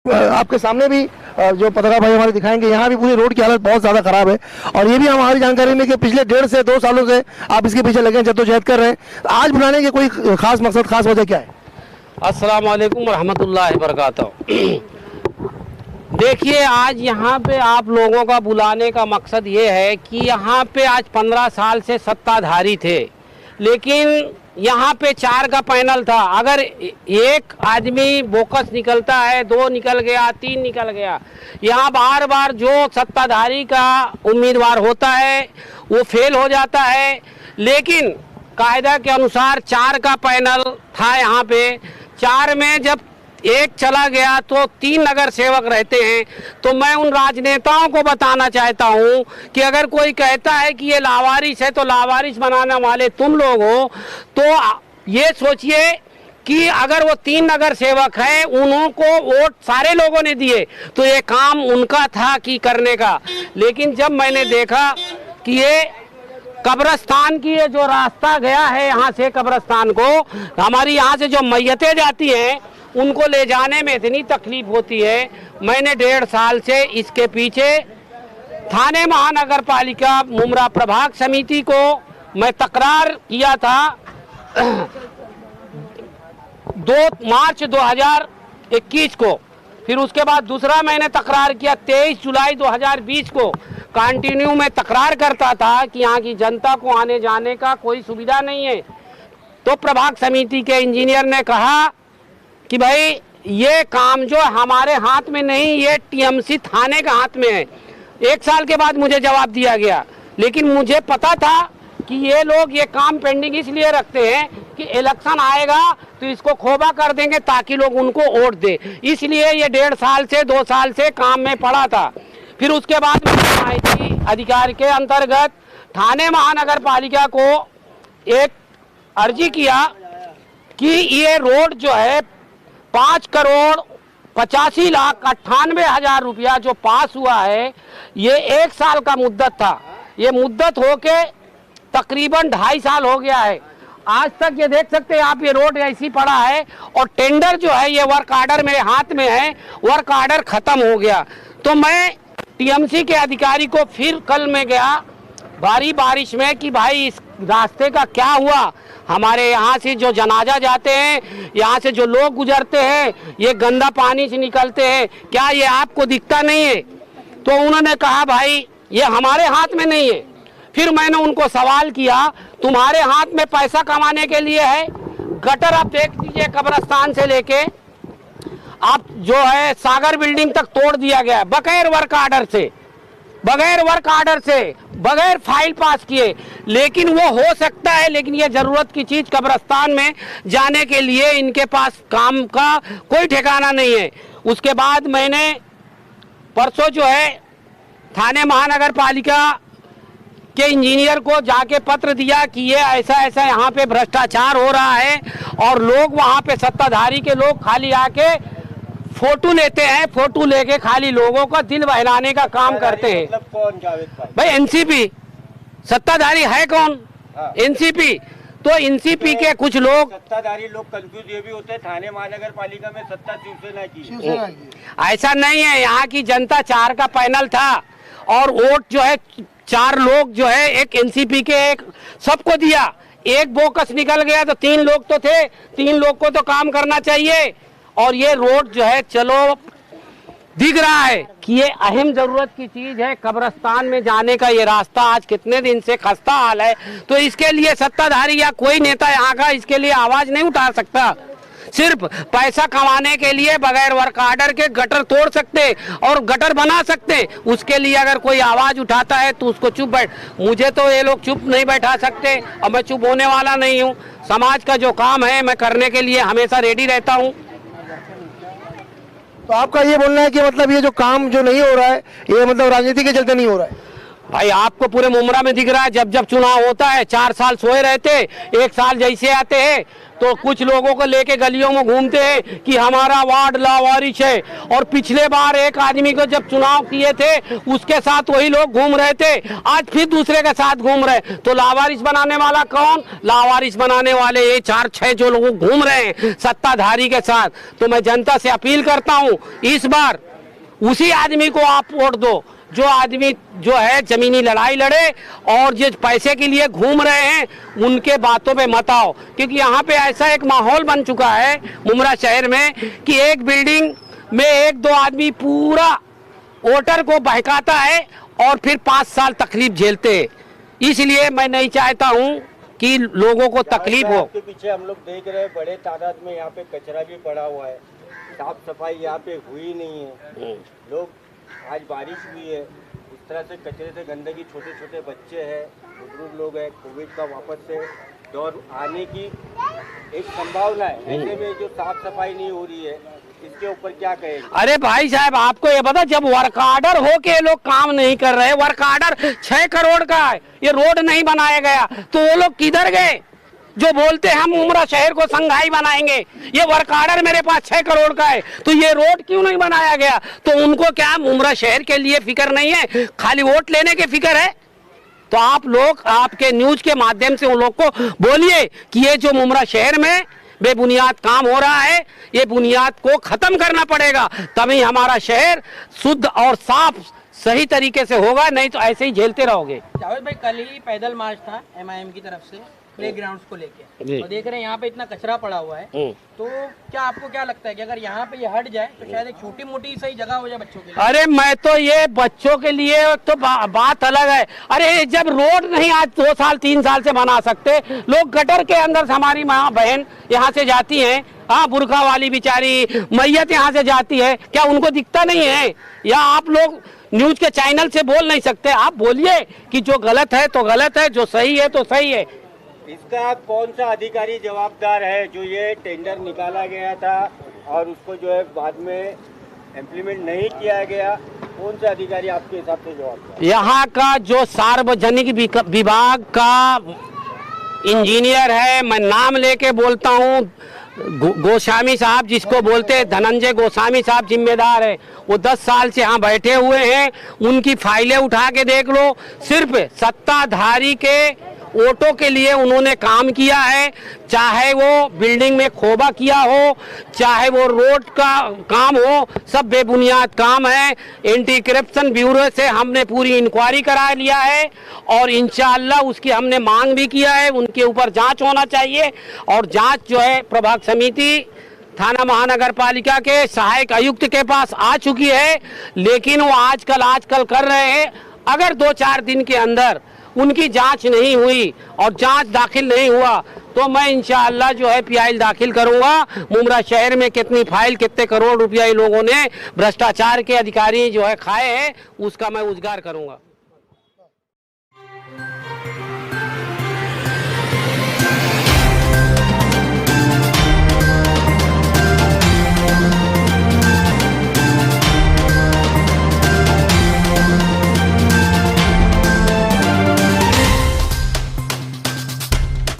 आपके सामने भी जो पत्रकार भाई हमारे दिखाएंगे, यहाँ भी पूरी रोड की हालत बहुत ज़्यादा खराब है। और ये भी हमारी जानकारी में कि पिछले 1.5 से 2 सालों से आप इसके पीछे लगे हैं, जद्दोजहद कर रहे हैं। आज बुलाने के कोई खास मकसद, खास वजह क्या है? अस्सलाम वालेकुम रहमतुल्लाहि बरकातहू। देखिए, आज यहाँ पे आप लोगों का बुलाने का मकसद ये है कि यहाँ पे आज 15 साल से सत्ताधारी थे, लेकिन यहाँ पे 4 का पैनल था। अगर एक आदमी बोकस निकलता है, 2 निकल गया, 3 निकल गया, यहाँ बार बार जो सत्ताधारी का उम्मीदवार होता है वो फेल हो जाता है। लेकिन कायदा के अनुसार 4 का पैनल था यहाँ पे। 4 में जब एक चला गया तो 3 नगर सेवक रहते हैं। तो मैं उन राजनेताओं को बताना चाहता हूं कि अगर कोई कहता है कि ये लावारिस है, तो लावारिस बनाने वाले तुम लोग हो। तो ये सोचिए कि अगर वो 3 नगर सेवक हैं, उनको वोट सारे लोगों ने दिए, तो ये काम उनका था कि करने का। लेकिन जब मैंने देखा कि ये कब्रस्तान की ये जो रास्ता गया है, यहाँ से कब्रस्तान को, हमारी यहाँ से जो मैयतें जाती हैं उनको ले जाने में इतनी तकलीफ होती है, मैंने 1.5 साल से इसके पीछे थाने महानगर पालिका मुमरा प्रभाग समिति को मैं तकरार किया था 2 मार्च 2021 को। फिर उसके बाद दूसरा मैंने तकरार किया 23 जुलाई 2020 को। कंटिन्यू में तकरार करता था कि यहाँ की जनता को आने जाने का कोई सुविधा नहीं है। तो प्रभाग समिति के इंजीनियर ने कहा कि भाई ये काम जो हमारे हाथ में नहीं, ये टीएमसी थाने के हाथ में है। 1 साल के बाद मुझे जवाब दिया गया, लेकिन मुझे पता था कि ये लोग ये काम पेंडिंग इसलिए रखते हैं कि इलेक्शन आएगा तो इसको खोबा कर देंगे ताकि लोग उनको वोट दे। इसलिए ये 1.5 साल से 2 साल से काम में पड़ा था। फिर उसके बाद मैंने माहिती अधिकार के अंतर्गत थाने महानगर पालिका को एक अर्जी किया कि ये रोड जो है 5,85,98,000 रुपया जो पास हुआ है, ये 1 साल का मुद्दत था। ये मुद्दत होके तकरीबन 2.5 साल हो गया है। आज तक ये देख सकते हैं आप, ये रोड ऐसी पड़ा है और टेंडर जो है ये वर्क आर्डर मेरे हाथ में है, वर्क आर्डर खत्म हो गया। तो मैं टीएमसी के अधिकारी को फिर कल में गया भारी बारिश में कि भाई इस रास्ते का क्या हुआ, हमारे यहाँ से जो जनाजा जाते हैं, यहाँ से जो लोग गुजरते हैं, ये गंदा पानी से निकलते हैं, क्या ये आपको दिखता नहीं है? तो उन्होंने कहा भाई ये हमारे हाथ में नहीं है। फिर मैंने उनको सवाल किया, तुम्हारे हाथ में पैसा कमाने के लिए है? गटर आप देख लीजिए, कब्रस्तान से लेके आप जो है सागर बिल्डिंग तक तोड़ दिया गया बगैर वर्क आर्डर से, बगैर वर्क आर्डर से, बगैर फाइल पास किए। लेकिन वो हो सकता है, लेकिन ये जरूरत की चीज कब्रस्तान में जाने के लिए इनके पास काम का कोई ठिकाना नहीं है। उसके बाद मैंने परसों जो है थाने महानगर पालिका के इंजीनियर को जाके पत्र दिया कि ये ऐसा ऐसा यहाँ पे भ्रष्टाचार हो रहा है और लोग वहाँ पे सत्ताधारी के लोग खाली आके फोटो लेते हैं, फोटो लेके खाली लोगों का दिल बहलाने का काम करते हैं। मतलब कौन जावेद भाई एनसीपी सत्ताधारी है कौन? एनसीपी। तो एनसीपी के कुछ लोग सत्ताधारी लोग कंफ्यूज ये भी होते हैं, थाने महानगर पालिका में सत्ता शिवसेना की। ऐसा नहीं है, यहाँ की जनता 4 का पैनल था और वोट जो है 4 लोग जो है एक एनसीपी के एक सबको दिया। एक बोकस निकल गया तो 3 लोग तो थे, 3 लोग को तो काम करना चाहिए। और ये रोड जो है चलो दिख रहा है कि ये अहम जरूरत की चीज है। कब्रस्तान में जाने का ये रास्ता आज कितने दिन से खस्ता हाल है, तो इसके लिए सत्ताधारी या कोई नेता यहाँ का इसके लिए आवाज नहीं उठा सकता। सिर्फ पैसा कमाने के लिए बगैर वर्क आर्डर के गटर तोड़ सकते और गटर बना सकते, उसके लिए अगर कोई आवाज उठाता है तो उसको चुप बैठ। मुझे तो ये लोग चुप नहीं बैठा सकते और मैं चुप होने वाला नहीं हूँ। समाज का जो काम है मैं करने के लिए हमेशा रेडी रहता हूँ। तो आपका ये बोलना है कि मतलब ये जो काम जो नहीं हो रहा है, ये मतलब राजनीति के चलते नहीं हो रहा है? भाई आपको पूरे मुमरा में दिख रहा है, जब जब चुनाव होता है 4 साल सोए रहते, 1 साल जैसे आते हैं तो कुछ लोगों को लेके गलियों में घूमते हैं कि हमारा वार्ड लावारिश है। और पिछले बार एक आदमी को जब चुनाव किए थे उसके साथ वही लोग घूम रहे थे, आज फिर दूसरे के साथ घूम रहे। तो लावारिश बनाने वाला कौन? लावारिश बनाने वाले ये 4-6 जो लोग घूम रहे हैं सत्ताधारी के साथ। तो मैं जनता से अपील करता हूँ, इस बार उसी आदमी को आप वोट दो जो आदमी जो है जमीनी लड़ाई लड़े, और जो पैसे के लिए घूम रहे हैं उनके बातों पे मत आओ। क्योंकि यहाँ पे ऐसा एक माहौल बन चुका है मुमरा शहर में कि एक बिल्डिंग में 1-2 आदमी पूरा वोटर को बहकाता है और फिर 5 साल तकलीफ झेलते हैं। इसलिए मैं नहीं चाहता हूँ कि लोगों को तकलीफ हो। आपके पीछे हम लोग देख रहे हैं बड़े तादाद में यहाँ पे कचरा भी पड़ा हुआ है, साफ सफाई यहाँ पे हुई नहीं है। लोग आज बारिश हुई है, इस तरह से कचरे से गंदगी, छोटे छोटे बच्चे हैं, बुजुर्ग लोग हैं, कोविड का वापस से दौर आने की एक संभावना है। ऐसे में जो साफ सफाई नहीं हो रही है इसके ऊपर क्या कहेंगे? अरे भाई साहब आपको ये पता, जब वर्क ऑर्डर हो के लोग काम नहीं कर रहे, वर्क ऑर्डर 6 करोड़ का है, ये रोड नहीं बनाया गया, तो वो लोग किधर गए जो बोलते हम मुमरा शहर को संघाई बनाएंगे? ये वर्क ऑर्डर मेरे पास 6 करोड़ का है, तो ये रोड क्यों नहीं बनाया गया? तो उनको क्या मुमरा शहर के लिए फिक्र नहीं है, खाली वोट लेने की फिक्र है? तो आप लोग आपके न्यूज के माध्यम से उन लोग को बोलिए कि ये जो मुमरा शहर में बेबुनियाद काम हो रहा है, ये बुनियाद को खत्म करना पड़ेगा, तभी हमारा शहर शुद्ध और साफ सही तरीके से होगा, नहीं तो ऐसे ही झेलते रहोगे। जावेद भाई, कल ही पैदल मार्च था MIM की तरफ से प्ले ग्राउंड्स को लेके, और देख रहे हैं यहाँ पे इतना कचरा पड़ा हुआ है, तो क्या आपको क्या लगता है कि अगर यहाँ पे ये हट जाए तो शायद एक छोटी मोटी सही जगह हो जाए बच्चों के लिए? अरे मैं तो ये बच्चों के लिए तो बात अलग है। अरे जब रोड नहीं आज 2 साल 3 साल से बना सकते, लोग गटर के अंदर से, हमारी माँ बहन यहाँ से जाती हैं, हाँ बुरखा वाली बेचारी मैयत यहाँ से जाती है, क्या उनको दिखता नहीं है? या आप लोग न्यूज के चैनल से बोल नहीं सकते? आप बोलिए कि जो गलत है तो गलत है, जो सही है तो सही है। इसका कौन सा अधिकारी जवाबदार है जो ये टेंडर निकाला गया था और उसको जो है बाद में इम्प्लीमेंट नहीं किया गया? कौन सा अधिकारी आपके हिसाब से जवाबदार? यहाँ का जो सार्वजनिक विभाग का इंजीनियर है, मैं नाम लेके बोलता हूँ, गोस्वामी साहब जिसको बोलते हैं, धनंजय गोस्वामी साहब जिम्मेदार है। वो 10 साल से यहाँ बैठे हुए हैं, उनकी फाइलें उठा के देख लो, सिर्फ सत्ताधारी के वोटों के लिए उन्होंने काम किया है। चाहे वो बिल्डिंग में खोबा किया हो, चाहे वो रोड का काम हो, सब बेबुनियाद काम है। एंटी करप्शन ब्यूरो से हमने पूरी इंक्वायरी करा लिया है और इंशाअल्लाह उसकी हमने मांग भी किया है, उनके ऊपर जांच होना चाहिए। और जांच जो है प्रभाग समिति थाना महानगर पालिका के सहायक आयुक्त के पास आ चुकी है, लेकिन वो आजकल कर रहे हैं। अगर 2-4 दिन के अंदर उनकी जांच नहीं हुई और जांच दाखिल नहीं हुआ तो मैं इंशाअल्लाह जो है PIL दाखिल करूंगा। मुमरा शहर में कितनी फाइल, कितने करोड़ रुपया ये लोगों ने भ्रष्टाचार के अधिकारी जो है खाए हैं, उसका मैं उजागर करूंगा।